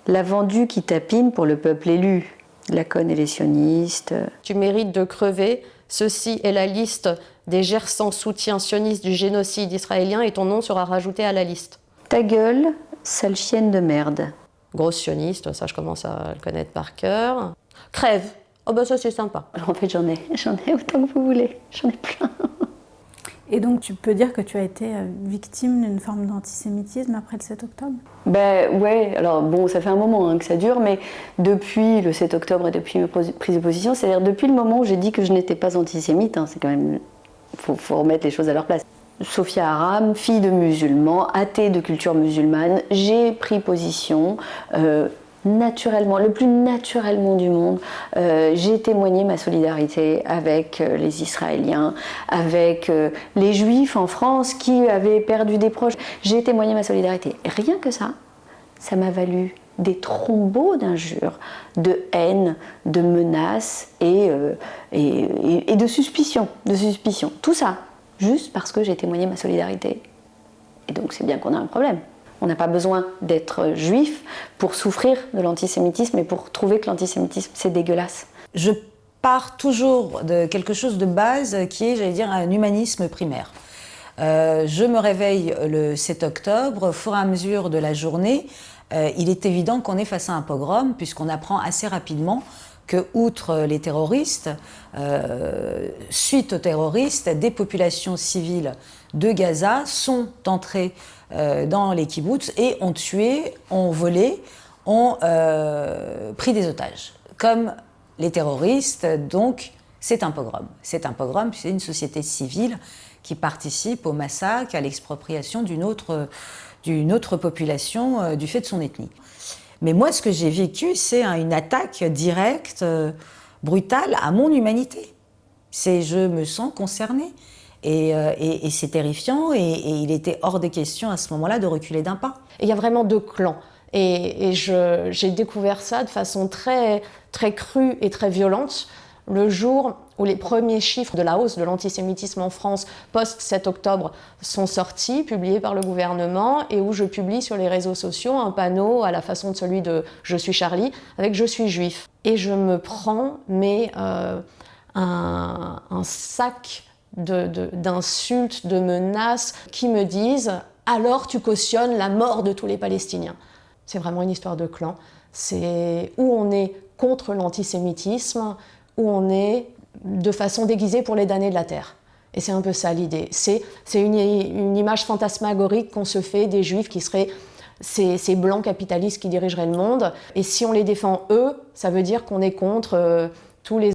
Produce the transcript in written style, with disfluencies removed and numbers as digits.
l'a vendu qui tapine pour le peuple élu. Lacan et les sionistes. Tu mérites de crever. Ceci est la liste des gersants soutiens sionistes du génocide israélien et ton nom sera rajouté à la liste. Ta gueule, sale chienne de merde. Grosse sioniste, ça je commence à le connaître par cœur. Crève. Oh bah ça c'est sympa. Alors en fait j'en ai autant que vous voulez, j'en ai plein. Et donc tu peux dire que tu as été victime d'une forme d'antisémitisme après le 7 octobre ? Ben ouais, alors bon, ça fait un moment que ça dure, mais depuis le 7 octobre et depuis ma prise de position, c'est-à-dire depuis le moment où j'ai dit que je n'étais pas antisémite, c'est quand même, faut remettre les choses à leur place. Sophia Aram, fille de musulmans, athée de culture musulmane, j'ai pris position naturellement, le plus naturellement du monde. J'ai témoigné ma solidarité avec les Israéliens, avec les Juifs en France qui avaient perdu des proches. J'ai témoigné ma solidarité. Et rien que ça, ça m'a valu des trombeaux d'injures, de haine, de menaces et de suspicion. Tout ça, juste parce que j'ai témoigné ma solidarité. Et donc c'est bien qu'on a un problème. On n'a pas besoin d'être juif pour souffrir de l'antisémitisme et pour trouver que l'antisémitisme, c'est dégueulasse. Je pars toujours de quelque chose de base qui est, j'allais dire, un humanisme primaire. Je me réveille le 7 octobre, au fur et à mesure de la journée, il est évident qu'on est face à un pogrom, puisqu'on apprend assez rapidement que, outre les terroristes, suite aux terroristes, des populations civiles de Gaza sont entrées dans les kibboutz et ont tué, ont volé, ont pris des otages. Comme les terroristes, donc c'est un pogrom. C'est un pogrom, c'est une société civile qui participe au massacre, à l'expropriation d'une autre population du fait de son ethnie. Mais moi, ce que j'ai vécu, c'est une attaque directe, brutale à mon humanité. Je me sens concernée. Et c'est terrifiant, et il était hors des questions à ce moment-là de reculer d'un pas. Il y a vraiment deux clans. Et j'ai découvert ça de façon très, très crue et très violente le jour où les premiers chiffres de la hausse de l'antisémitisme en France post-7 octobre sont sortis, publiés par le gouvernement, et où je publie sur les réseaux sociaux un panneau à la façon de celui de « Je suis Charlie » avec « Je suis juif ». Et je me prends un sac d'insultes, de menaces qui me disent « alors tu cautionnes la mort de tous les Palestiniens ». C'est vraiment une histoire de clan. C'est où on est contre l'antisémitisme, où on est de façon déguisée pour les damnés de la terre. Et c'est un peu ça l'idée. C'est une image fantasmagorique qu'on se fait des juifs qui seraient ces blancs capitalistes qui dirigeraient le monde. Et si on les défend eux, ça veut dire qu'on est contre tous les